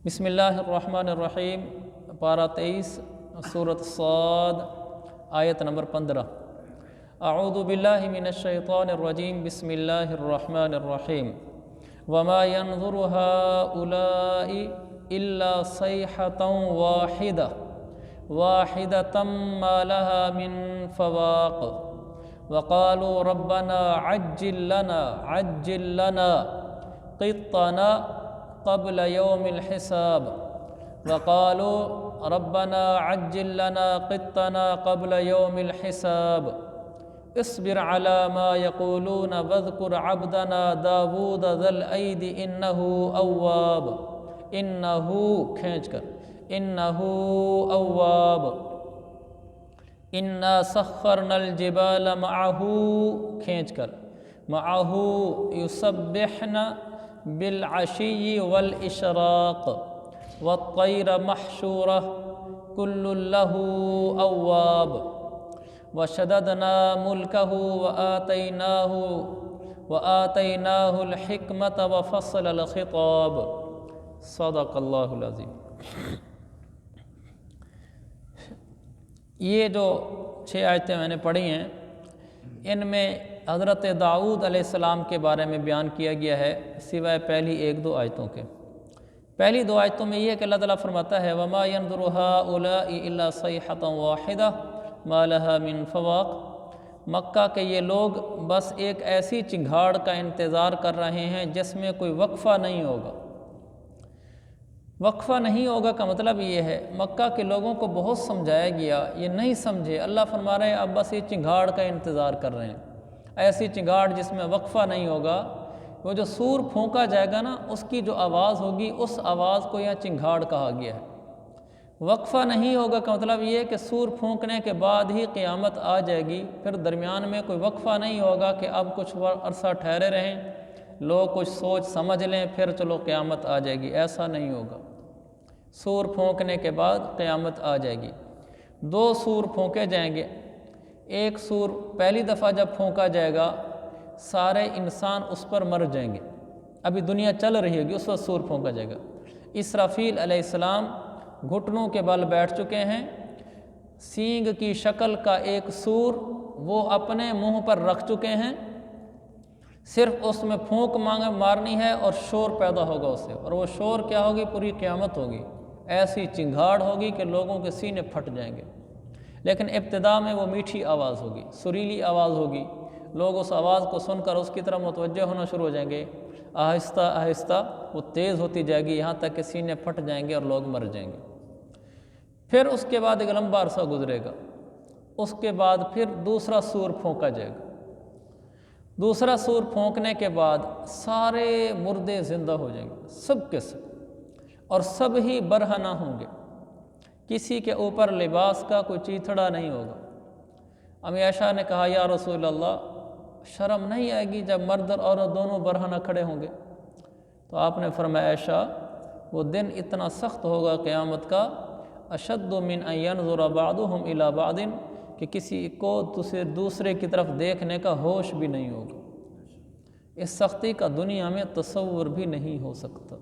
بسم اللہ الرحمن الرحیم، پارہ 23 سورۃ صاد، آیت نمبر 15۔ اعوذ باللہ من الشیطان الرجیم، بسم اللہ الرحمن الرحیم۔ وما ينظر هؤلاء الا صیحة واحدة واحدة ما لها من فواق وقالوا ربنا عجل لنا قطنا قبل يوم الحساب وقالوا ربنا عجل لنا قطنا قبل يوم الحساب اصبر على ما يقولون واذكر عبدنا داود ذا الأيد إنه أواب إنه أواب إنا سخرنا الجبال معه يسبحن بالعشي والإشراق والطير محشورة كل له أواب وشددنا ملكه وآتيناه الحكمة وفصل الخطاب صدق اللہ العظیم۔ یہ جو 6 آیتیں میں نے پڑھی ہیں، ان میں حضرت داؤد علیہ السلام کے بارے میں بیان کیا گیا ہے، سوائے پہلی 1-2 آیتوں کے۔ پہلی 2 آیتوں میں یہ ہے کہ اللہ تعالیٰ فرماتا ہے وَمَا يَنظُرُ هَؤُلَاءِ إِلَّا صَيْحَةً وَاحِدَةً مَا لَهَا مِن فَوَاقٍ، مکہ کے یہ لوگ بس ایک ایسی چنگھاڑ کا انتظار کر رہے ہیں جس میں کوئی وقفہ نہیں ہوگا۔ وقفہ نہیں ہوگا کا مطلب یہ ہے، مکہ کے لوگوں کو بہت سمجھایا گیا، یہ نہیں سمجھے۔ اللہ فرما رہے ہیں اب بس یہ چنگھاڑ کا انتظار کر رہے ہیں، ایسی چنگھاڑ جس میں وقفہ نہیں ہوگا۔ وہ جو سور پھونکا جائے گا نا، اس کی جو آواز ہوگی، اس آواز کو یہاں چنگھاڑ کہا گیا ہے۔ وقفہ نہیں ہوگا کا مطلب یہ ہے کہ سور پھونکنے کے بعد ہی قیامت آ جائے گی، پھر درمیان میں کوئی وقفہ نہیں ہوگا کہ اب کچھ عرصہ ٹھہرے رہیں، لوگ کچھ سوچ سمجھ لیں، پھر چلو قیامت آ جائے گی، ایسا نہیں ہوگا۔ سور پھونکنے کے بعد قیامت آ جائے گی۔ 2 سور پھونکے جائیں گے۔ ایک سور پہلی دفعہ جب پھونکا جائے گا، سارے انسان اس پر مر جائیں گے، ابھی دنیا چل رہی ہوگی، اس وقت سور پھونکا جائے گا۔ اسرافیل علیہ السلام گھٹنوں کے بل بیٹھ چکے ہیں، سینگ کی شکل کا ایک سور وہ اپنے منہ پر رکھ چکے ہیں، صرف اس میں پھونک مارنی ہے اور شور پیدا ہوگا اس سے، اور وہ شور کیا ہوگی؟ پوری قیامت ہوگی، ایسی چنگھاڑ ہوگی کہ لوگوں کے سینے پھٹ جائیں گے۔ لیکن ابتدا میں وہ میٹھی آواز ہوگی، سریلی آواز ہوگی، لوگ اس آواز کو سن کر اس کی طرف متوجہ ہونا شروع ہو جائیں گے۔ آہستہ آہستہ وہ تیز ہوتی جائے گی، یہاں تک کہ سینے پھٹ جائیں گے اور لوگ مر جائیں گے۔ پھر اس کے بعد ایک لمبا عرصہ گزرے گا، اس کے بعد پھر دوسرا سور پھونکا جائے گا۔ دوسرا سور پھونکنے کے بعد سارے مردے زندہ ہو جائیں گے، سب کے سب، اور سب ہی برہنہ ہوں گے، کسی کے اوپر لباس کا کوئی چیتھڑا نہیں ہوگا۔ امی عائشہ نے کہا یا رسول اللہ، شرم نہیں آئے گی جب مرد اور عورت دونوں برہنہ کھڑے ہوں گے؟ تو آپ نے فرمایا عائشہ، وہ دن اتنا سخت ہوگا قیامت کا، اشد من ان ينظر بعضهم الى بعض، کہ کسی کو دوسرے کی طرف دیکھنے کا ہوش بھی نہیں ہوگا۔ اس سختی کا دنیا میں تصور بھی نہیں ہو سکتا۔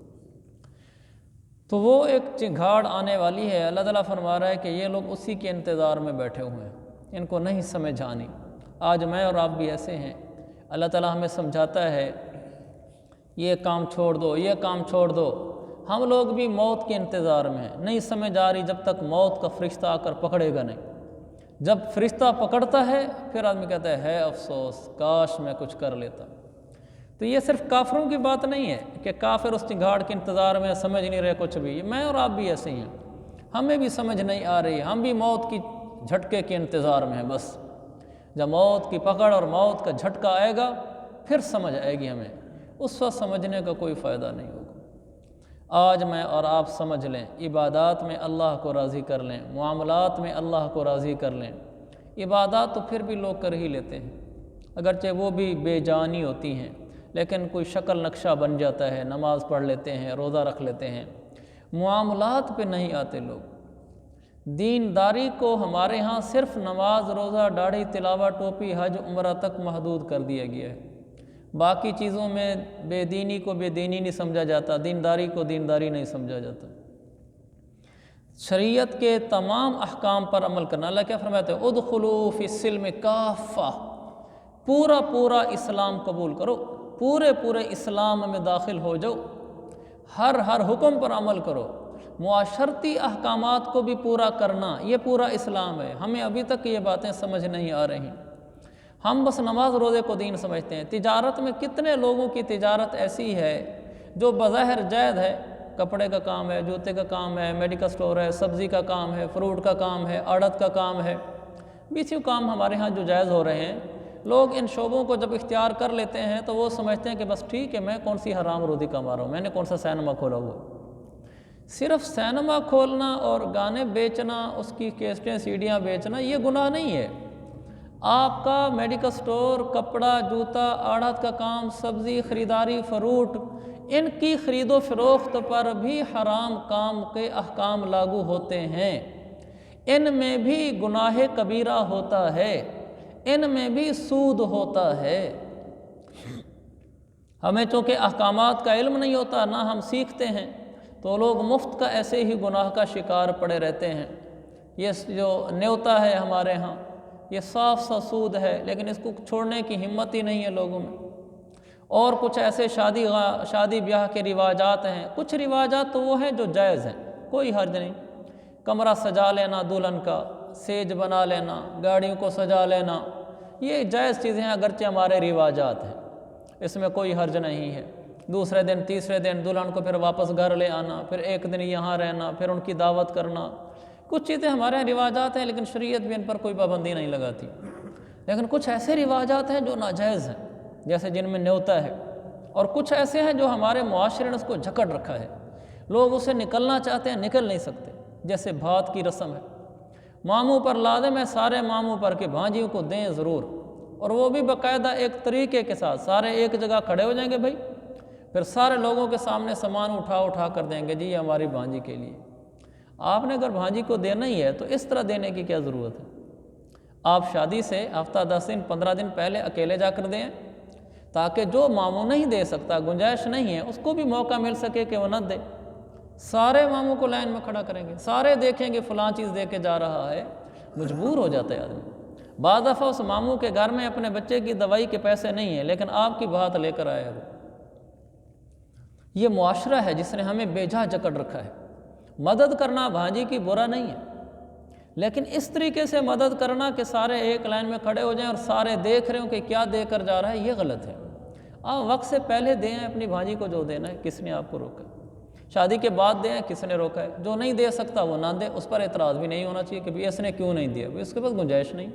تو وہ ایک چنگھاڑ آنے والی ہے۔ اللہ تعالیٰ فرما رہا ہے کہ یہ لوگ اسی کے انتظار میں بیٹھے ہوئے ہیں، ان کو نہیں سمجھ آنی۔ آج میں اور آپ بھی ایسے ہیں، اللہ تعالیٰ ہمیں سمجھاتا ہے یہ کام چھوڑ دو، یہ کام چھوڑ دو، ہم لوگ بھی موت کے انتظار میں ہیں، نہیں سمجھ آ رہی جب تک موت کا فرشتہ آ کر پکڑے گا نہیں۔ جب فرشتہ پکڑتا ہے پھر آدمی کہتا ہے افسوس، کاش میں کچھ کر لیتا۔ تو یہ صرف کافروں کی بات نہیں ہے کہ کافر اس چنگھاڑ کے انتظار میں سمجھ نہیں رہے کچھ بھی، میں اور آپ بھی ایسے ہی ہیں، ہمیں بھی سمجھ نہیں آ رہی، ہم بھی موت کی جھٹکے کے انتظار میں ہیں۔ بس جب موت کی پکڑ اور موت کا جھٹکا آئے گا پھر سمجھ آئے گی ہمیں، اس وقت سمجھنے کا کوئی فائدہ نہیں ہوگا۔ آج میں اور آپ سمجھ لیں، عبادات میں اللہ کو راضی کر لیں، معاملات میں اللہ کو راضی کر لیں۔ عبادات تو پھر بھی لوگ کر ہی لیتے ہیں، اگرچہ وہ بھی بے جانی ہوتی ہیں، لیکن کوئی شکل نقشہ بن جاتا ہے، نماز پڑھ لیتے ہیں، روزہ رکھ لیتے ہیں، معاملات پہ نہیں آتے لوگ۔ دینداری کو ہمارے ہاں صرف نماز، روزہ، داڑھی، تلاوت، ٹوپی، حج، عمرہ تک محدود کر دیا گیا ہے۔ باقی چیزوں میں بے دینی کو بے دینی نہیں سمجھا جاتا، دینداری کو دینداری نہیں سمجھا جاتا۔ شریعت کے تمام احکام پر عمل کرنا۔ اللہ کیا فرماتے ہیں؟ ادخلوا فی السلم کافہ، پورا پورا اسلام قبول کرو، پورے پورے اسلام میں داخل ہو جاؤ، ہر حکم پر عمل کرو، معاشرتی احکامات کو بھی پورا کرنا، یہ پورا اسلام ہے۔ ہمیں ابھی تک یہ باتیں سمجھ نہیں آ رہی، ہم بس نماز روزے کو دین سمجھتے ہیں۔ تجارت میں کتنے لوگوں کی تجارت ایسی ہے جو بظاہر جائز ہے، کپڑے کا کام ہے، جوتے کا کام ہے، میڈیکل سٹور ہے، سبزی کا کام ہے، فروٹ کا کام ہے، آڑت کا کام ہے، بیسیوں کام ہمارے ہاں جو جائز ہو رہے ہیں۔ لوگ ان شعبوں کو جب اختیار کر لیتے ہیں تو وہ سمجھتے ہیں کہ بس ٹھیک ہے، میں کون سی حرام روزی کما رہا ہوں، میں نے کون سا سینما کھولا ہوا۔ صرف سینما کھولنا اور گانے بیچنا، اس کی کیسٹیں سیڈیاں بیچنا، یہ گناہ نہیں ہے۔ آپ کا میڈیکل سٹور، کپڑا، جوتا، آڑت کا کام، سبزی خریداری، فروٹ، ان کی خرید و فروخت پر بھی حرام کام کے احکام لاگو ہوتے ہیں۔ ان میں بھی گناہ کبیرہ ہوتا ہے، ان میں بھی سود ہوتا ہے۔ ہمیں چونکہ احکامات کا علم نہیں ہوتا، نہ ہم سیکھتے ہیں، تو لوگ مفت کا ایسے ہی گناہ کا شکار پڑے رہتے ہیں۔ یہ جو نیوتا ہے ہمارے ہاں، یہ صاف سا سود ہے، لیکن اس کو چھوڑنے کی ہمت ہی نہیں ہے لوگوں میں۔ اور کچھ ایسے شادی بیاہ کے رواجات ہیں، کچھ رواجات تو وہ ہیں جو جائز ہیں، کوئی حرج نہیں۔ کمرہ سجا لینا دلہن کا، سیج بنا لینا، گاڑیوں کو سجا لینا، یہ جائز چیزیں ہیں، اگرچہ ہمارے رواجات ہیں، اس میں کوئی حرج نہیں ہے۔ دوسرے دن تیسرے دن دلہن کو پھر واپس گھر لے آنا، پھر ایک دن یہاں رہنا، پھر ان کی دعوت کرنا، کچھ چیزیں ہمارے یہاں رواجات ہیں، لیکن شریعت بھی ان پر کوئی پابندی نہیں لگاتی۔ لیکن کچھ ایسے رواجات ہیں جو ناجائز ہیں، جیسے جن میں نیوتا ہے، اور کچھ ایسے ہیں جو ہمارے معاشرے نے اس کو جکڑ رکھا ہے، لوگ اسے نکلنا چاہتے ہیں، نکل نہیں سکتے۔ جیسے بھات کی رسم ہے، ماموں پر لازم ہے سارے ماموں پر کہ بھانجیوں کو دیں ضرور، اور وہ بھی باقاعدہ ایک طریقے کے ساتھ، سارے ایک جگہ کھڑے ہو جائیں گے بھائی، پھر سارے لوگوں کے سامنے سامان اٹھا کر دیں گے، جی یہ ہماری بھانجی کے لیے۔ آپ نے اگر بھانجی کو دینا ہی ہے تو اس طرح دینے کی کیا ضرورت ہے؟ آپ شادی سے ہفتہ 10 دن 15 دن پہلے اکیلے جا کر دیں، تاکہ جو ماموں نہیں دے سکتا، گنجائش نہیں ہے، اس کو بھی موقع مل سکے کہ وہ نہ دے۔ سارے ماموں کو لائن میں کھڑا کریں گے، سارے دیکھیں گے فلاں چیز دے کے جا رہا ہے، مجبور ہو جاتا ہے آدمی۔ بعض دفعہ اس ماموں کے گھر میں اپنے بچے کی دوائی کے پیسے نہیں ہیں، لیکن آپ کی بات لے کر آیا ہے۔ یہ معاشرہ ہے جس نے ہمیں بے جا جکڑ رکھا ہے۔ مدد کرنا بھانجی کی برا نہیں ہے، لیکن اس طریقے سے مدد کرنا کہ سارے ایک لائن میں کھڑے ہو جائیں اور سارے دیکھ رہے ہوں کہ کیا دے کر جا رہا ہے، یہ غلط ہے۔ آپ وقت سے پہلے دیں اپنی بھانجی کو جو دینا ہے، کس نے آپ کو روکا ہے؟ شادی کے بعد دیں، کس نے روکا ہے؟ جو نہیں دے سکتا وہ نہ دے، اس پر اعتراض بھی نہیں ہونا چاہیے کہ اس نے کیوں نہیں دیا، اس کے پاس گنجائش نہیں۔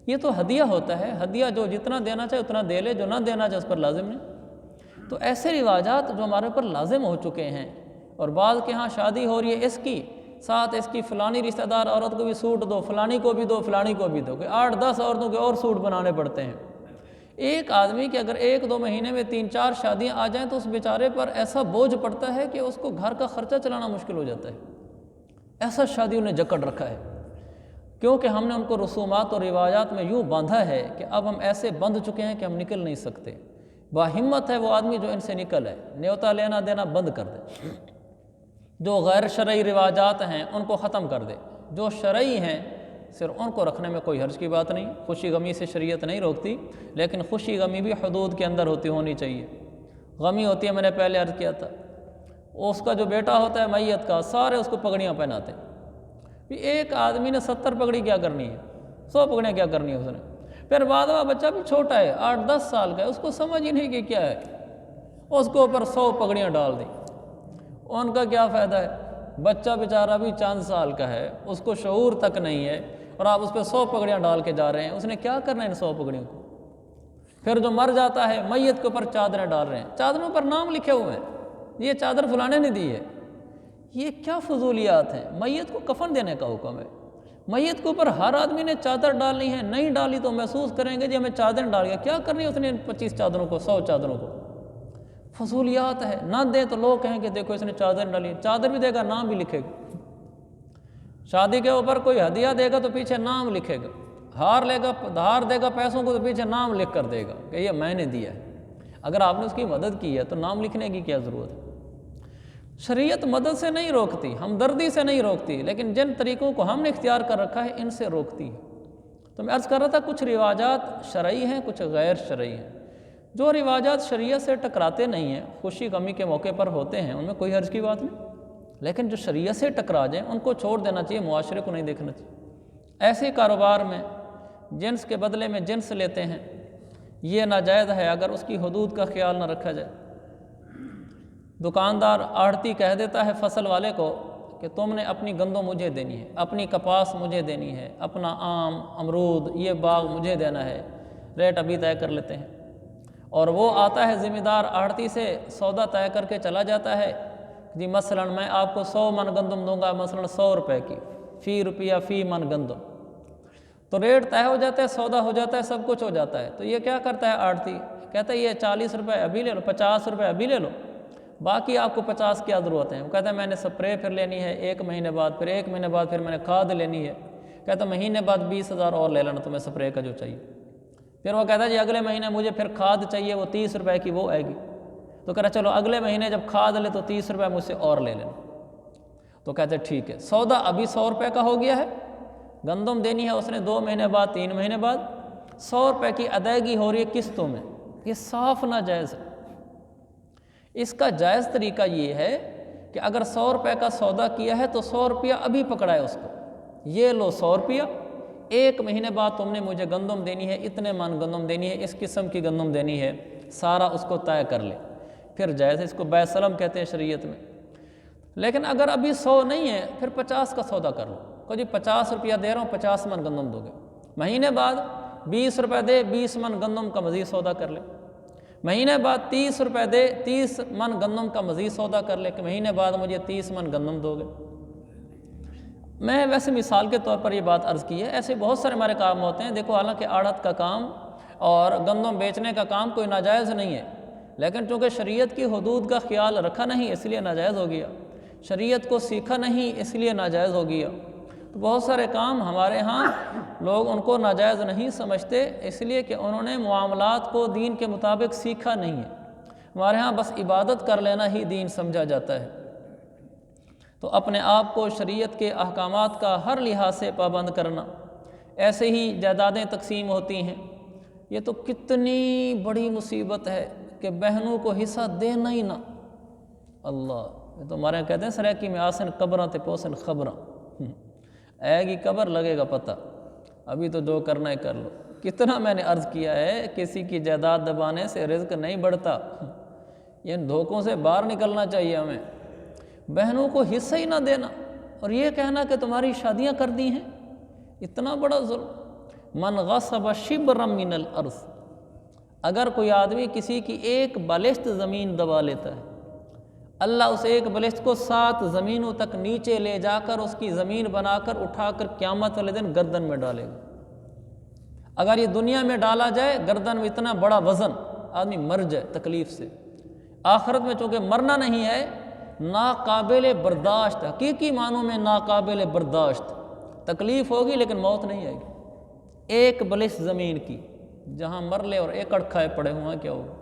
یہ تو ہدیہ ہوتا ہے، ہدیہ جو جتنا دینا چاہے اتنا دے لے، جو نہ دینا چاہے اس پر لازم نہیں۔ تو ایسے رواجات جو ہمارے پر لازم ہو چکے ہیں، اور بعض کے ہاں شادی ہو رہی ہے اس کی ساتھ اس کی فلانی رشتہ دار عورت کو بھی سوٹ دو، فلانی کو بھی دو، فلانی کو بھی دو، کہ 8-10 عورتوں کے اور سوٹ بنانے پڑتے ہیں۔ ایک آدمی کے اگر 1-2 مہینے میں 3-4 شادیاں آ جائیں تو اس بیچارے پر ایسا بوجھ پڑتا ہے کہ اس کو گھر کا خرچہ چلانا مشکل ہو جاتا ہے۔ ایسا شادیوں نے جکڑ رکھا ہے، کیونکہ ہم نے ان کو رسومات اور رواجات میں یوں باندھا ہے کہ اب ہم ایسے بندھ چکے ہیں کہ ہم نکل نہیں سکتے۔ باہمت ہے وہ آدمی جو ان سے نکل ہے، نیوتا لینا دینا بند کر دے، جو غیر شرعی رواجات ہیں ان کو ختم کر دے، جو شرعی ہیں صرف ان کو رکھنے میں کوئی حرج کی بات نہیں۔ خوشی غمی سے شریعت نہیں روکتی، لیکن خوشی غمی بھی حدود کے اندر ہونی چاہیے۔ غمی ہوتی ہے، میں نے پہلے عرض کیا تھا، اس کا جو بیٹا ہوتا ہے میت کا، سارے اس کو پگڑیاں پہناتے ہیں۔ ایک آدمی نے 70 پگڑی کیا کرنی ہے، 100 پگڑیاں کیا کرنی ہے اس نے؟ پھر بعد میں بچہ بھی چھوٹا ہے، 8-10 سال کا ہے، اس کو سمجھ ہی نہیں کہ کیا ہے، اس کو اوپر 100 پگڑیاں ڈال دیں۔ ان کا کیا فائدہ ہے؟ بچہ بیچارہ بھی چند سال کا ہے، اس کو شعور تک نہیں ہے، اور آپ اس پہ 100 پگڑیاں ڈال کے جا رہے ہیں۔ اس نے کیا کرنا ہے ان 100 پگڑیوں کو؟ پھر جو مر جاتا ہے میت کے اوپر چادریں ڈال رہے ہیں، چادروں پر نام لکھے ہوئے ہیں، یہ چادر فلانے نے دی ہے۔ یہ کیا فضولیات ہیں؟ میت کو کفن دینے کا حکم ہے، میت کے اوپر ہر آدمی نے چادر ڈالنی ہے، نہیں ڈالی تو محسوس کریں گے جی ہمیں چادر ڈال گیا۔ کیا کرنی ہے اس نے 25 چادروں کو، 100 چادروں کو؟ فضولیات ہے۔ نہ دیں تو لوگ کہیں کہ دیکھو اس نے چادر ڈالی، چادر بھی دے گا نام بھی لکھے گا۔ شادی کے اوپر کوئی ہدیہ دے گا تو پیچھے نام لکھے گا، ہار لے گا، دھار دے گا پیسوں کو تو پیچھے نام لکھ کر دے گا کہ یہ میں نے دیا ہے۔ اگر آپ نے اس کی مدد کی ہے تو نام لکھنے کی کیا ضرورت ہے؟ شریعت مدد سے نہیں روکتی، ہمدردی سے نہیں روکتی، لیکن جن طریقوں کو ہم نے اختیار کر رکھا ہے ان سے روکتی ہے۔ تو میں عرض کر رہا تھا کچھ رواجات شرعی ہیں، کچھ غیر شرعی ہیں۔ جو رواجات شریعت سے ٹکراتے نہیں ہیں، خوشی غمی کے موقع پر ہوتے ہیں، ان میں کوئی حرج کی بات نہیں، لیکن جو شریعت سے ٹکرا جائیں ان کو چھوڑ دینا چاہیے، معاشرے کو نہیں دیکھنا چاہیے۔ ایسے کاروبار میں جنس کے بدلے میں جنس لیتے ہیں، یہ ناجائز ہے اگر اس کی حدود کا خیال نہ رکھا جائے۔ دکاندار آڑھتی کہہ دیتا ہے فصل والے کو کہ تم نے اپنی گندم مجھے دینی ہے، اپنی کپاس مجھے دینی ہے، اپنا آم امرود یہ باغ مجھے دینا ہے، ریٹ ابھی طے کر لیتے ہیں، اور وہ آتا ہے ذمہ دار آڑھتی سے سودا طے کر کے چلا جاتا ہے، جی مثلا میں آپ کو 100 من گندم دوں گا، مثلا 100 روپے کی، فی روپیہ فی من گندم، تو ریٹ طے ہو جاتا ہے، سودا ہو جاتا ہے، سب کچھ ہو جاتا ہے۔ تو یہ کیا کرتا ہے آڑھتی، کہتا ہے یہ 40 روپے ابھی لے لو، 50 روپے ابھی لے لو، باقی آپ کو 50 کیا ضرورت ہے؟ وہ کہتا ہے میں نے سپرے پھر لینی ہے 1 مہینے بعد، پھر 1 مہینے بعد پھر میں نے کھاد لینی ہے، کہتا ہے مہینے بعد 20,000 اور لے لینا تمہیں سپرے کا جو چاہیے۔ پھر وہ کہتا ہے جی اگلے مہینے مجھے پھر کھاد چاہیے، وہ 30 روپے کی وہ آئے گی، تو کہہ رہا چلو اگلے مہینے جب کھاد لے تو 30 روپے مجھ سے اور لے لینا۔ تو کہتے ہیں ٹھیک ہے، سودا ابھی 100 روپے کا ہو گیا ہے، گندم دینی ہے اس نے 2 مہینے بعد 3 مہینے بعد، 100 روپے کی ادائیگی ہو رہی ہے قسطوں میں، یہ صاف ناجائز ہے۔ اس کا جائز طریقہ یہ ہے کہ اگر 100 روپے کا سودا کیا ہے تو 100 روپیہ ابھی پکڑائے اس کو، یہ لو 100 روپیہ، 1 مہینے بعد تم نے مجھے گندم دینی ہے، اتنے من گندم دینی ہے، اس قسم کی گندم دینی ہے، سارا اس کو طے کر لے، پھر جائز ہے، اس کو بیع سلم کہتے ہیں شریعت میں۔ لیکن اگر ابھی 100 نہیں ہے پھر 50 کا سودا کر لو، کہ جی 50 روپیہ دے رہا ہوں، 50 من گندم دو گے، مہینے بعد 20 روپے دے 20 من گندم کا مزید سودا کر لے، مہینے بعد 30 روپے دے 30 من گندم کا مزید سودا کر لے کہ مہینے بعد مجھے 30 من گندم دو گے۔ میں ویسے مثال کے طور پر یہ بات عرض کی ہے، ایسے بہت سارے ہمارے کام ہوتے ہیں۔ دیکھو حالانکہ آڑھت کا کام اور گندم بیچنے کا کام کوئی ناجائز نہیں ہے، لیکن چونکہ شریعت کی حدود کا خیال رکھا نہیں اس لیے ناجائز ہو گیا، شریعت کو سیکھا نہیں اس لیے ناجائز ہو گیا۔ تو بہت سارے کام ہمارے ہاں لوگ ان کو ناجائز نہیں سمجھتے اس لیے کہ انہوں نے معاملات کو دین کے مطابق سیکھا نہیں ہے۔ ہمارے ہاں بس عبادت کر لینا ہی دین سمجھا جاتا ہے۔ تو اپنے آپ کو شریعت کے احکامات کا ہر لحاظ سے پابند کرنا۔ ایسے ہی جائیدادیں تقسیم ہوتی ہیں، یہ تو کتنی بڑی مصیبت ہے کہ بہنوں کو حصہ دینا ہی نہ۔ اللہ، یہ تو ہمارے یہاں کہتے ہیں سریکی میں آسن قبراں تے پوسن خبراں، آئے گی قبر لگے گا پتہ، ابھی تو جو کرنا ہے کر لو۔ کتنا میں نے عرض کیا ہے کسی کی جائیداد دبانے سے رزق نہیں بڑھتا، ان دھوکوں سے باہر نکلنا چاہیے ہمیں۔ بہنوں کو حصہ ہی نہ دینا اور یہ کہنا کہ تمہاری شادیاں کر دی ہیں، اتنا بڑا ظلم۔ من غصب شبرا من الارض، اگر کوئی آدمی کسی کی ایک بالشت زمین دبا لیتا ہے، اللہ اس ایک بالشت کو 7 زمینوں تک نیچے لے جا کر اس کی زمین بنا کر اٹھا کر قیامت والے دن گردن میں ڈالے گا۔ اگر یہ دنیا میں ڈالا جائے گردن میں اتنا بڑا وزن، آدمی مر جائے تکلیف سے، آخرت میں چونکہ مرنا نہیں ہے، ناقابل برداشت، حقیقی معنوں میں ناقابل برداشت تکلیف ہوگی لیکن موت نہیں آئے گی۔ ایک بالشت زمین کی جہاں مر لے اور ایکڑ کھائے پڑے ہوئے کیا ہوگا؟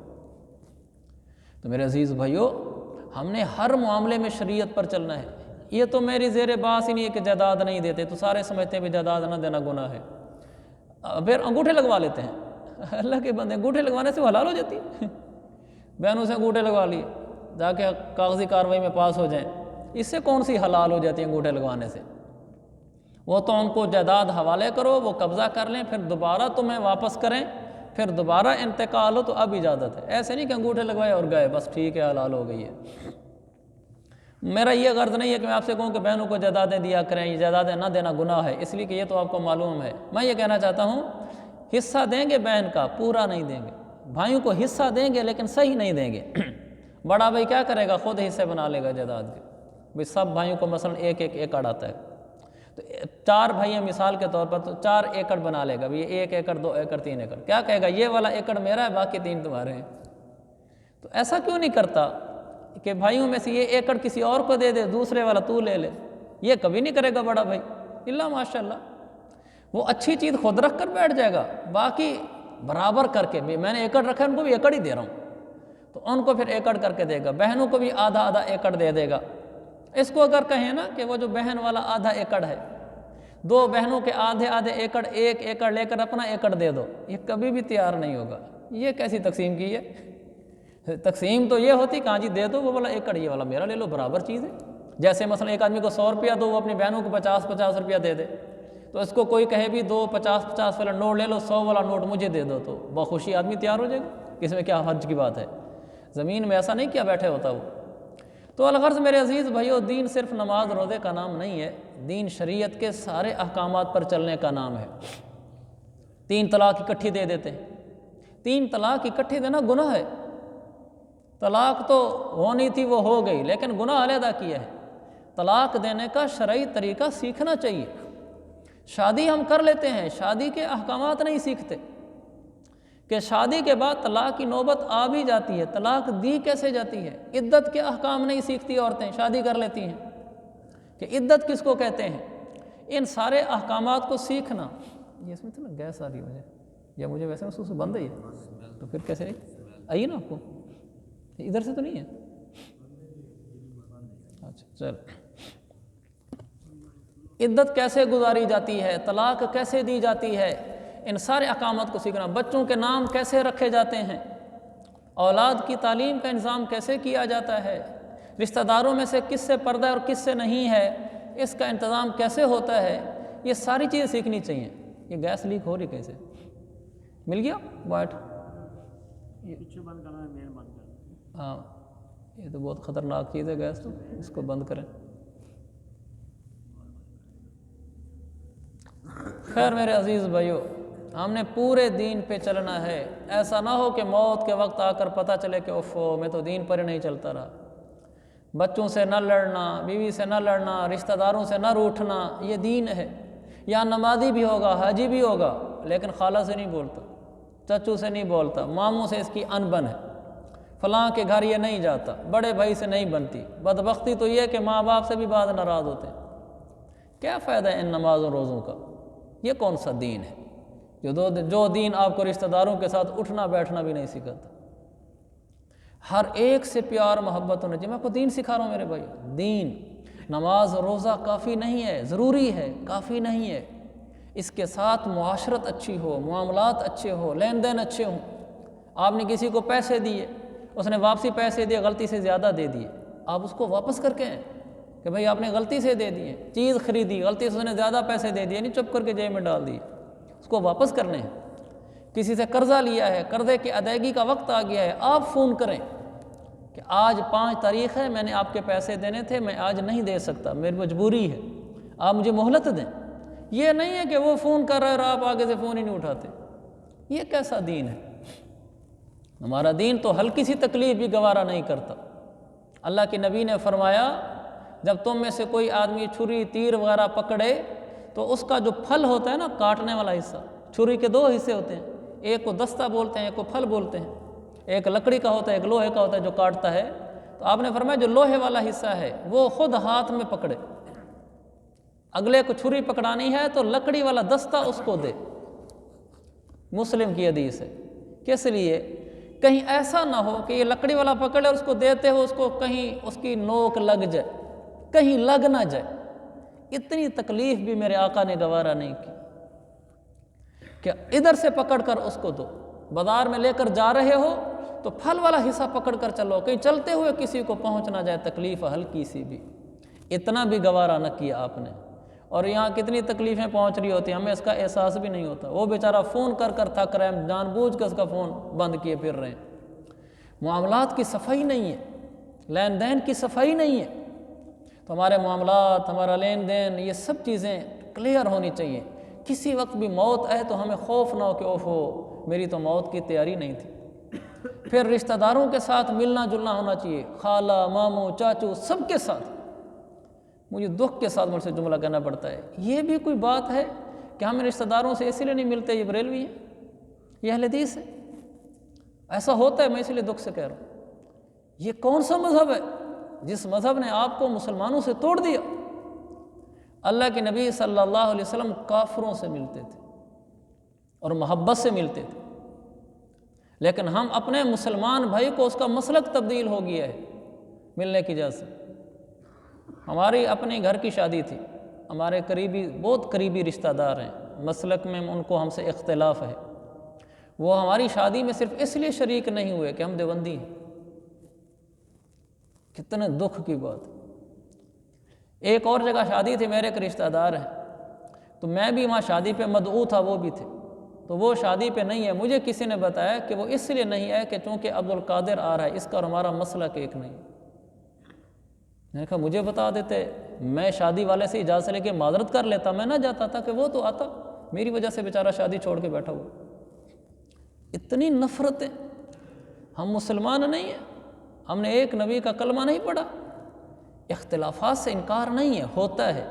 تو میرے عزیز بھائیو، ہم نے ہر معاملے میں شریعت پر چلنا ہے۔ یہ تو میری زیر باس ہی نہیں ہے کہ جائیداد نہیں دیتے، تو سارے سمجھتے ہیں کہ جائیداد نہ دینا گناہ ہے، پھر انگوٹھے لگوا لیتے ہیں۔ اللہ کے بندے، انگوٹھے لگوانے سے وہ حلال ہو جاتی ہے؟ بہنوں سے انگوٹھے لگوا لیے تاکہ کاغذی کارروائی میں پاس ہو جائیں، اس سے کون سی حلال ہو جاتی ہے انگوٹھے لگوانے سے؟ وہ تو ان کو جائیداد حوالے کرو، وہ قبضہ کر لیں، پھر دوبارہ تمہیں واپس کریں، پھر دوبارہ انتقال ہو تو اب اجازت ہے۔ ایسے نہیں کہ انگوٹھے لگوائے اور گئے بس ٹھیک ہے حلال ہو گئی ہے۔ میرا یہ غرض نہیں ہے کہ میں آپ سے کہوں کہ بہنوں کو جائیدادیں دیا کریں، یہ جائیدادیں نہ دینا گناہ ہے، اس لیے کہ یہ تو آپ کو معلوم ہے۔ میں یہ کہنا چاہتا ہوں حصہ دیں گے بہن کا، پورا نہیں دیں گے۔ بھائیوں کو حصہ دیں گے لیکن صحیح نہیں دیں گے۔ بڑا بھائی کیا کرے گا؟ خود حصے بنا لے گا جائیداد کے، بھائی سب بھائیوں کو مثلا ایک ایکڑ آتا ہے، تو 4 بھائی ہیں مثال کے طور پر، تو 4 ایکڑ بنا لے گا، یہ 1 ایکڑ 2 ایکڑ 3 ایکڑ، کیا کہے گا؟ یہ والا ایکڑ میرا ہے، باقی 3 تمہارے ہیں۔ تو ایسا کیوں نہیں کرتا کہ بھائیوں میں سے یہ ایکڑ کسی اور کو دے دے، دوسرے والا تو لے لے؟ یہ کبھی نہیں کرے گا بڑا بھائی، اللہ ماشاء اللہ، وہ اچھی چیز خود رکھ کر بیٹھ جائے گا، باقی برابر کر کے، میں نے ایکڑ رکھا ہے ان کو بھی ایکڑ ہی دے رہا ہوں، تو ان کو پھر ایکڑ کر کے دے گا، بہنوں کو بھی آدھا آدھا ایکڑ دے دے گا۔ اس کو اگر کہیں نا کہ وہ جو بہن والا آدھا ایکڑ ہے، 2 بہنوں کے آدھے آدھے ایکڑ، 1 ایکڑ لے کر اپنا ایکڑ دے دو، یہ کبھی بھی تیار نہیں ہوگا۔ یہ کیسی تقسیم کی ہے؟ تقسیم تو یہ ہوتی کہ ہاں جی دے دو، وہ والا ایکڑ یہ والا میرا لے لو، برابر چیز ہے۔ جیسے مثلا ایک آدمی کو 100 روپیہ دو، وہ اپنی بہنوں کو 50 روپیہ دے دے، تو اس کو کوئی کہے بھی 2 50 والا نوٹ لے لو، 100 والا نوٹ مجھے دے دو، تو بخوشی آدمی تیار ہو جائے گا، اس میں کیا حرج کی بات ہے؟ زمین میں ایسا نہیں کیا بیٹھے ہوتا وہ۔ تو الغرض میرے عزیز بھائیو، دین صرف نماز روزے کا نام نہیں ہے، دین شریعت کے سارے احکامات پر چلنے کا نام ہے۔ 3 طلاق اکٹھی دے دیتے ہیں، 3 طلاق اکٹھی دینا گناہ ہے۔ طلاق تو ہونی تھی وہ ہو گئی، لیکن گناہ علیحدہ کیا ہے۔ طلاق دینے کا شرعی طریقہ سیکھنا چاہیے۔ شادی ہم کر لیتے ہیں، شادی کے احکامات نہیں سیکھتے کہ شادی کے بعد طلاق کی نوبت آ بھی جاتی ہے، طلاق دی کیسے جاتی ہے، عدت کے احکام نہیں سیکھتی عورتیں، شادی کر لیتی ہیں کہ عدت کس کو کہتے ہیں۔ ان سارے احکامات کو سیکھنا، یہ اس میں تو نا گیس آ رہی ہے مجھے، یا مجھے ویسے محسوس بند ہے یہ، تو پھر کیسے آئیے نا آپ کو، ادھر سے تو نہیں ہے؟ اچھا چل، عدت کیسے گزاری جاتی ہے، طلاق کیسے دی جاتی ہے، ان سارے احکامات کو سیکھنا۔ بچوں کے نام کیسے رکھے جاتے ہیں، اولاد کی تعلیم کا انتظام کیسے کیا جاتا ہے، رشتہ داروں میں سے کس سے پردہ اور کس سے نہیں ہے، اس کا انتظام کیسے ہوتا ہے، یہ ساری چیزیں سیکھنی چاہیے۔ یہ گیس لیک ہو رہی کیسے؟ مل گیا وائٹ؟ ہاں یہ تو بہت خطرناک چیز ہے گیس، تو اس کو بند کریں۔ خیر میرے عزیز بھائیو، ہم نے پورے دین پہ چلنا ہے، ایسا نہ ہو کہ موت کے وقت آ کر پتہ چلے کہ اوفو میں تو دین پر ہی نہیں چلتا رہا۔ بچوں سے نہ لڑنا، بیوی سے نہ لڑنا، رشتہ داروں سے نہ روٹھنا، یہ دین ہے۔ یا نمازی بھی ہوگا، حاجی بھی ہوگا، لیکن خالہ سے نہیں بولتا، چچو سے نہیں بولتا، ماموں سے اس کی انبن ہے، فلاں کے گھر یہ نہیں جاتا، بڑے بھائی سے نہیں بنتی۔ بدبختی تو یہ کہ ماں باپ سے بھی بعض ناراض ہوتے ہیں۔ کیا فائدہ ہے ان نمازوں روزوں کا؟ یہ کون سا دین ہے جو دین آپ کو رشتہ داروں کے ساتھ اٹھنا بیٹھنا بھی نہیں سکھاتا؟ ہر ایک سے پیار محبت ہونا چاہیے۔ میں آپ کو دین سکھا رہا ہوں میرے بھائی، دین، نماز روزہ کافی نہیں ہے، ضروری ہے، کافی نہیں ہے۔ اس کے ساتھ معاشرت اچھی ہو، معاملات اچھے ہو، لین دین اچھے ہوں۔ آپ نے کسی کو پیسے دیے، اس نے واپسی پیسے دیے، غلطی سے زیادہ دے دیے، آپ اس کو واپس کر کے ہیں کہ بھائی آپ نے غلطی سے دے دیے، چیز خریدی، غلطی سے اس نے زیادہ پیسے دے دیے، نہیں چپ کر کے جیب میں ڈال دیے، اس کو واپس کرنے ہیں۔ کسی سے قرضہ لیا ہے، قرضے کی ادائیگی کا وقت آ گیا ہے، آپ فون کریں کہ آج 5 تاریخ ہے، میں نے آپ کے پیسے دینے تھے، میں آج نہیں دے سکتا، میری مجبوری ہے، آپ مجھے مہلت دیں۔ یہ نہیں ہے کہ وہ فون کر رہا ہے اور آپ آگے سے فون ہی نہیں اٹھاتے۔ یہ کیسا دین ہے؟ ہمارا دین تو ہلکی سی تکلیف بھی گوارا نہیں کرتا۔ اللہ کے نبی نے فرمایا جب تم میں سے کوئی آدمی چھری تیر وغیرہ پکڑے تو اس کا جو پھل ہوتا ہے نا، کاٹنے والا حصہ، چھری کے 2 حصے ہوتے ہیں، ایک کو دستہ بولتے ہیں، ایک کو پھل بولتے ہیں، ایک لکڑی کا ہوتا ہے، ایک لوہے کا ہوتا ہے جو کاٹتا ہے۔ تو آپ نے فرمایا جو لوہے والا حصہ ہے وہ خود ہاتھ میں پکڑے، اگلے کو چھری پکڑانی ہے تو لکڑی والا دستہ اس کو دے۔ مسلم کی حدیث ہے۔ کس لیے؟ کہیں ایسا نہ ہو کہ یہ لکڑی والا پکڑے اور اس کو دیتے ہو اس کو کہیں اس کی نوک لگ جائے، کہیں لگ نہ جائے۔ اتنی تکلیف بھی میرے آقا نے گوارا نہیں کی کہ ادھر سے پکڑ کر اس کو دو۔ بازار میں لے کر جا رہے ہو تو پھل والا حصہ پکڑ کر چلو، کہیں چلتے ہوئے کسی کو پہنچ نہ جائے تکلیف ہلکی سی بھی، اتنا بھی گوارا نہ کیا آپ نے۔ اور یہاں کتنی تکلیفیں پہنچ رہی ہوتی ہیں، ہمیں اس کا احساس بھی نہیں ہوتا۔ وہ بیچارہ فون کر کر تھک رہے ہیں، جان بوجھ کے اس کا فون بند کیے پھر رہے ہیں۔ معاملات کی صفائی نہیں ہے، لین دین کی صفائی نہیں ہے، تو ہمارے معاملات، ہمارا لین دین، یہ سب چیزیں کلیئر ہونی چاہیے۔ کسی وقت بھی موت آئے تو ہمیں خوف نہ ہو کہ اوف ہو میری تو موت کی تیاری نہیں تھی۔ پھر رشتہ داروں کے ساتھ ملنا جلنا ہونا چاہیے، خالہ، ماموں، چاچو، سب کے ساتھ۔ مجھے دکھ کے ساتھ مجھ سے جملہ کہنا پڑتا ہے، یہ بھی کوئی بات ہے کہ ہم رشتہ داروں سے اسی لیے نہیں ملتے یہ بریلوی ہیں، یہ اہل حدیث ہے؟ ایسا ہوتا ہے، میں اسی لیے دکھ سے کہہ رہا ہوں۔ یہ کون سا مذہب ہے جس مذہب نے آپ کو مسلمانوں سے توڑ دیا؟ اللہ کے نبی صلی اللہ علیہ وسلم کافروں سے ملتے تھے اور محبت سے ملتے تھے، لیکن ہم اپنے مسلمان بھائی کو اس کا مسلک تبدیل ہو گیا ہے ملنے کی وجہ سے۔ ہماری اپنی گھر کی شادی تھی، ہمارے قریبی بہت قریبی رشتہ دار ہیں، مسلک میں ان کو ہم سے اختلاف ہے، وہ ہماری شادی میں صرف اس لیے شریک نہیں ہوئے کہ ہم دیوبندی ہیں۔ کتنے دکھ کی بات۔ ایک اور جگہ شادی تھی، میرے ایک رشتہ دار ہیں، تو میں بھی وہاں شادی پہ مدعو تھا، وہ بھی تھے، تو وہ شادی پہ نہیں ہے۔ مجھے کسی نے بتایا کہ وہ اس لیے نہیں ہے کہ چونکہ عبدالقادر آ رہا ہے، اس کا اور ہمارا مسلک ایک نہیں۔ میں نے کہا مجھے بتا دیتے، میں شادی والے سے اجازت لے کے معذرت کر لیتا، میں نہ جاتا تھا کہ وہ تو آتا، میری وجہ سے بیچارہ شادی چھوڑ کے بیٹھا ہوا۔ اتنی نفرتیں، ہم مسلمان نہیں ہیں، ہم نے ایک نبی کا کلمہ نہیں پڑھا۔ اختلافات سے انکار نہیں ہے، ہوتا ہے،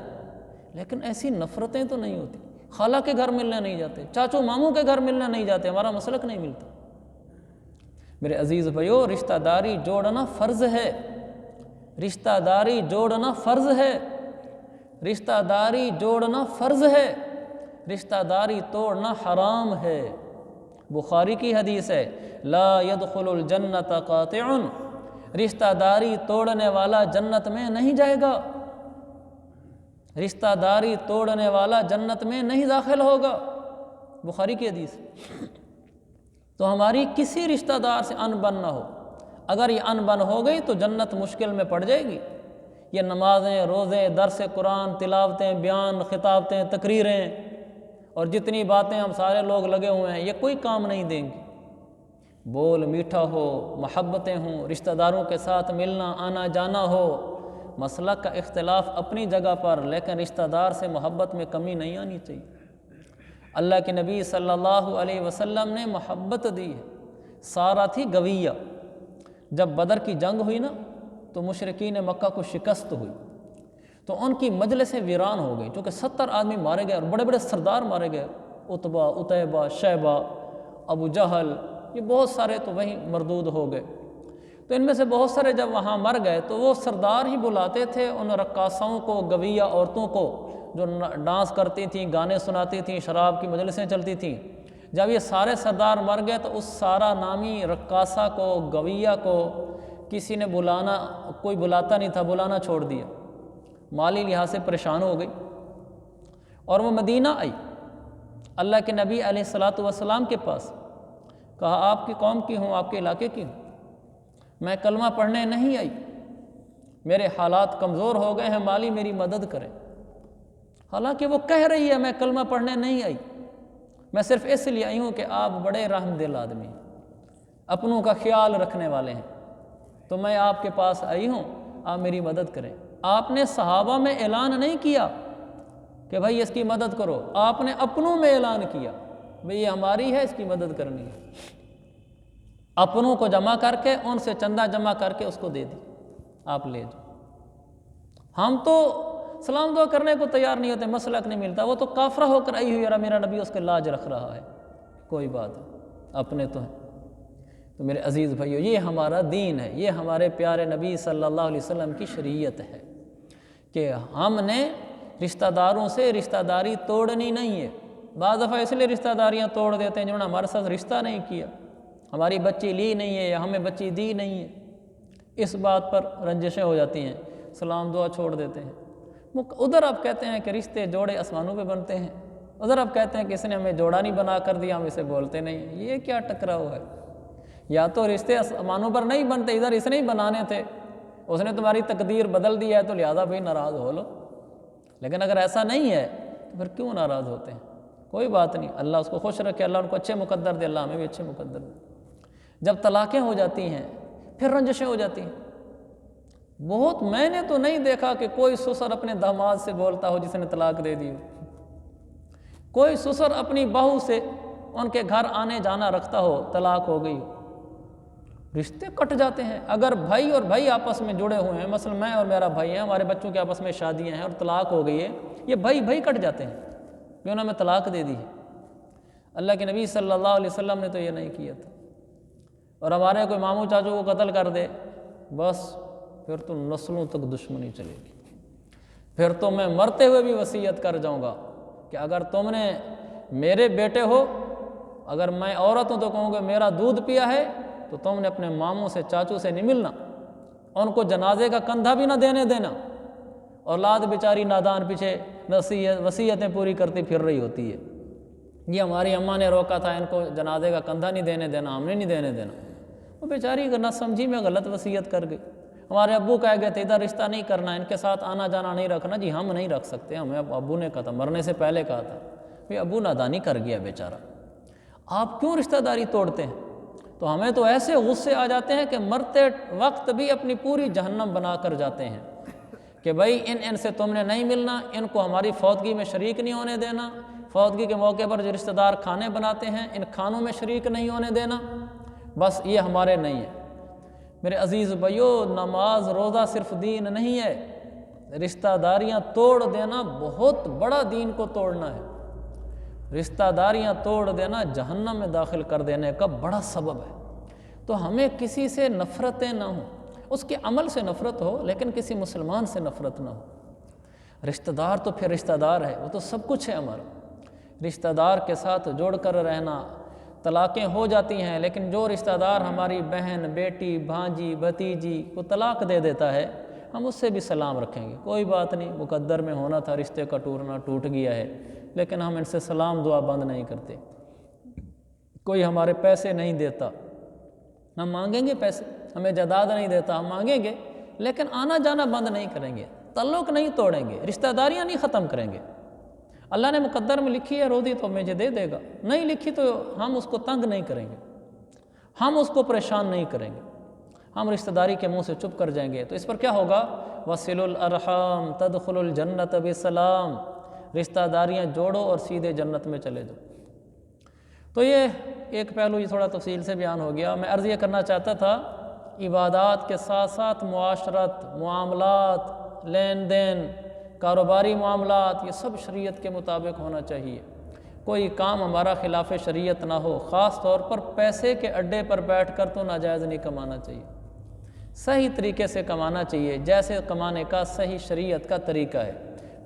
لیکن ایسی نفرتیں تو نہیں ہوتی۔ خالہ کے گھر ملنے نہیں جاتے، چاچو ماموں کے گھر ملنے نہیں جاتے، ہمارا مسلک نہیں ملتا۔ میرے عزیز بھائیو، رشتہ داری جوڑنا فرض ہے، رشتہ داری جوڑنا فرض ہے، رشتہ داری جوڑنا فرض ہے، رشتہ داری توڑنا حرام ہے۔ بخاری کی حدیث ہے، لا يدخل الجنت قاطع، رشتہ داری توڑنے والا جنت میں نہیں جائے گا، رشتہ داری توڑنے والا جنت میں نہیں داخل ہوگا، بخاری کی حدیث۔ تو ہماری کسی رشتہ دار سے ان بن نہ ہو، اگر یہ ان بن ہو گئی تو جنت مشکل میں پڑ جائے گی۔ یہ نمازیں، روزے، درس قرآن، تلاوتیں، بیان، خطابتیں، تقریریں اور جتنی باتیں ہم سارے لوگ لگے ہوئے ہیں، یہ کوئی کام نہیں دیں گی۔ بول میٹھا ہو، محبتیں ہوں، رشتہ داروں کے ساتھ ملنا آنا جانا ہو، مسلک کا اختلاف اپنی جگہ پر، لیکن رشتہ دار سے محبت میں کمی نہیں آنی چاہیے۔ اللہ کے نبی صلی اللہ علیہ وسلم نے محبت دی ہے۔ سارا تھی گویہ، جب بدر کی جنگ ہوئی نا تو مشرکین مکہ کو شکست ہوئی، تو ان کی مجلسیں ویران ہو گئی، چونکہ 70 آدمی مارے گئے اور بڑے بڑے سردار مارے گئے، عتبہ، عتیبہ، شیبہ، ابو جہل، یہ بہت سارے تو وہیں مردود ہو گئے۔ تو ان میں سے بہت سارے جب وہاں مر گئے تو وہ سردار ہی بلاتے تھے ان رقاصاؤں کو، گویہ عورتوں کو جو ڈانس کرتی تھیں، گانے سناتی تھیں، شراب کی مجلسیں چلتی تھیں۔ جب یہ سارے سردار مر گئے تو اس سارا نامی رقاصہ کو، گویہ کو کسی نے بلانا، کوئی بلاتا نہیں تھا، بلانا چھوڑ دیا۔ مالی لحاظ سے پریشان ہو گئی اور وہ مدینہ آئی، اللہ کے نبی علیہ الصلاۃ والسلام کے پاس، کہا آپ کی قوم کی ہوں، آپ کے علاقے کی ہوں، میں کلمہ پڑھنے نہیں آئی، میرے حالات کمزور ہو گئے ہیں، مالی میری مدد کرے۔ حالانکہ وہ کہہ رہی ہے میں کلمہ پڑھنے نہیں آئی، میں صرف اس لیے آئی ہوں کہ آپ بڑے رحم دل آدمی ہیں، اپنوں کا خیال رکھنے والے ہیں، تو میں آپ کے پاس آئی ہوں، آپ میری مدد کریں۔ آپ نے صحابہ میں اعلان نہیں کیا کہ بھائی اس کی مدد کرو، آپ نے اپنوں میں اعلان کیا بھئی یہ ہماری ہے، اس کی مدد کرنی ہے۔ اپنوں کو جمع کر کے، ان سے چندہ جمع کر کے اس کو دے دی، آپ لے جاؤ۔ ہم تو سلام دعا کرنے کو تیار نہیں ہوتے، مسلک نہیں ملتا، وہ تو کافرہ ہو کر آئی ہوئی اور میرا نبی اس کے لاج رکھ رہا ہے، کوئی بات نہیں، اپنے تو ہیں۔ تو میرے عزیز بھائیو، یہ ہمارا دین ہے، یہ ہمارے پیارے نبی صلی اللہ علیہ وسلم کی شریعت ہے کہ ہم نے رشتہ داروں سے رشتہ داری توڑنی نہیں ہے۔ بعض دفعہ اس لیے رشتہ داریاں توڑ دیتے ہیں جنہوں نے ہمارے ساتھ رشتہ نہیں کیا، ہماری بچی لی نہیں ہے یا ہمیں بچی دی نہیں ہے، اس بات پر رنجشیں ہو جاتی ہیں، سلام دعا چھوڑ دیتے ہیں۔ ادھر آپ کہتے ہیں کہ رشتے جوڑے آسمانوں پہ بنتے ہیں، ادھر آپ کہتے ہیں کہ اس نے ہمیں جوڑا نہیں بنا کر دیا، ہم اسے بولتے نہیں۔ یہ کیا ٹکراؤ ہے؟ یا تو رشتے آسمانوں پر نہیں بنتے، ادھر اس نے ہی بنانے تھے، اس نے تمہاری تقدیر بدل دی ہے تو لہذا بھائی ناراض ہو لو۔ لیکن اگر ایسا نہیں ہے تو پھر کیوں ناراض ہوتے ہیں؟ کوئی بات نہیں، اللہ اس کو خوش رکھے، اللہ ان کو اچھے مقدر دے، اللہ ہمیں بھی اچھے مقدر دے۔ جب طلاقیں ہو جاتی ہیں پھر رنجشیں ہو جاتی ہیں۔ بہت، میں نے تو نہیں دیکھا کہ کوئی سسر اپنے داماد سے بولتا ہو جس نے طلاق دے دی ہو، کوئی سسر اپنی بہو سے ان کے گھر آنے جانا رکھتا ہو، طلاق ہو گئی ہو۔ رشتے کٹ جاتے ہیں اگر بھائی اور بھائی آپس میں جڑے ہوئے ہیں، مثلا میں اور میرا بھائی ہیں، ہمارے بچوں کے آپس میں شادیاں ہیں اور طلاق ہو گئی ہے، یہ بھائی کٹ جاتے ہیں کہ انہوں نے طلاق دے دی ہے۔ اللہ کے نبی صلی اللہ علیہ وسلم نے تو یہ نہیں کیا تھا۔ اور ہمارے کوئی ماموں چاچو کو قتل کر دے، بس پھر تو نسلوں تک دشمنی چلے گی، پھر تو میں مرتے ہوئے بھی وصیت کر جاؤں گا کہ اگر تم نے میرے بیٹے ہو اگر میں عورت ہوں تو کہوں گا میرا دودھ پیا ہے تو تم نے اپنے ماموں سے چاچو سے نہیں ملنا، ان کو جنازے کا کندھا بھی نہ دینے دینا۔ اولاد بیچاری نادان پیچھے وصیتیں پوری کرتی پھر رہی ہوتی ہے، یہ ہماری اماں نے روکا تھا، ان کو جنازے کا کندھا نہیں دینے دینا، ہم نے نہیں دینے دینا۔ وہ بیچاری اگر نہ سمجھی میں غلط وصیت کر گئی۔ ہمارے ابو کہہ گئے تھے ادھر رشتہ نہیں کرنا، ان کے ساتھ آنا جانا نہیں رکھنا، جی ہم نہیں رکھ سکتے، ہمیں ابو نے کہا تھا، مرنے سے پہلے کہا تھا، پھر ابو نادانی کر گیا بیچارہ، آپ کیوں رشتہ داری توڑتے ہیں؟ تو ہمیں تو ایسے غصے آ جاتے ہیں کہ مرتے وقت بھی اپنی پوری جہنم بنا کر جاتے ہیں کہ بھائی ان سے تم نے نہیں ملنا، ان کو ہماری فوتگی میں شریک نہیں ہونے دینا، فوتگی کے موقع پر جو رشتہ دار کھانے بناتے ہیں ان کھانوں میں شریک نہیں ہونے دینا، بس یہ ہمارے نہیں ہے۔ میرے عزیز بھائیو، نماز روزہ صرف دین نہیں ہے، رشتہ داریاں توڑ دینا بہت بڑا دین کو توڑنا ہے۔ رشتہ داریاں توڑ دینا جہنم میں داخل کر دینے کا بڑا سبب ہے۔ تو ہمیں کسی سے نفرتیں نہ ہوں، اس کے عمل سے نفرت ہو لیکن کسی مسلمان سے نفرت نہ ہو۔ رشتہ دار تو پھر رشتہ دار ہے، وہ تو سب کچھ ہے ہمارا۔ رشتہ دار کے ساتھ جوڑ کر رہنا، طلاقیں ہو جاتی ہیں لیکن جو رشتہ دار ہماری بہن، بیٹی، بھانجی، بھتیجی کو طلاق دے دیتا ہے ہم اس سے بھی سلام رکھیں گے، کوئی بات نہیں، مقدر میں ہونا تھا، رشتے کا ٹوٹنا ٹوٹ گیا ہے، لیکن ہم ان سے سلام دعا بند نہیں کرتے۔ کوئی ہمارے پیسے نہیں دیتا، ہم مانگیں گے پیسے، ہمیں جائیداد نہیں دیتا، ہم مانگیں گے، لیکن آنا جانا بند نہیں کریں گے، تعلق نہیں توڑیں گے، رشتہ داریاں نہیں ختم کریں گے۔ اللہ نے مقدر میں لکھی ہے روزی تو مجھے دے دے گا، نہیں لکھی تو ہم اس کو تنگ نہیں کریں گے، ہم اس کو پریشان نہیں کریں گے، ہم رشتہ داری کے منہ سے چپ کر جائیں گے۔ تو اس پر کیا ہوگا؟ وَصِلُوا الْأَرْحَامَ تَدْخُلُوا الْجَنَّةَ بِسَلام، رشتہ داریاں جوڑو اور سیدھے جنت میں چلے جاؤ۔ تو یہ ایک پہلو یہ تھوڑا تفصیل سے بیان ہو گیا۔ میں عرض یہ کرنا چاہتا تھا، عبادات کے ساتھ ساتھ معاشرت، معاملات، لین دین، کاروباری معاملات، یہ سب شریعت کے مطابق ہونا چاہیے۔ کوئی کام ہمارا خلاف شریعت نہ ہو، خاص طور پر پیسے کے اڈے پر بیٹھ کر تو ناجائز نہیں کمانا چاہیے، صحیح طریقے سے کمانا چاہیے، جیسے کمانے کا صحیح شریعت کا طریقہ ہے،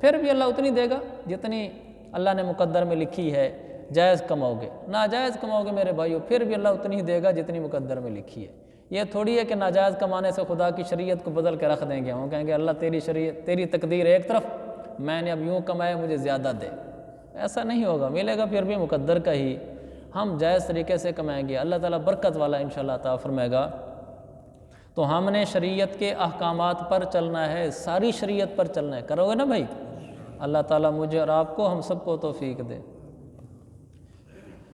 پھر بھی اللہ اتنی دے گا جتنی اللہ نے مقدر میں لکھی ہے۔ جائز کماؤ گے، ناجائز کماؤ گے میرے بھائیو، پھر بھی اللہ اتنی ہی دے گا جتنی مقدر میں لکھی ہے۔ یہ تھوڑی ہے کہ ناجائز کمانے سے خدا کی شریعت کو بدل کے رکھ دیں گے، ہم کہیں گے اللہ تیری شریعت، تیری تقدیر ایک طرف، میں نے اب یوں کمایا مجھے زیادہ دے، ایسا نہیں ہوگا، ملے گا پھر بھی مقدر کا ہی، ہم جائز طریقے سے کمائیں گے، اللہ تعالیٰ برکت والا انشاءاللہ عطا فرمائے گا۔ تو ہم نے شریعت کے احکامات پر چلنا ہے، ساری شریعت پر چلنا ہے، کرو گے نا بھائی؟ اللہ تعالیٰ مجھے اور آپ کو، ہم سب کو توفیق دے۔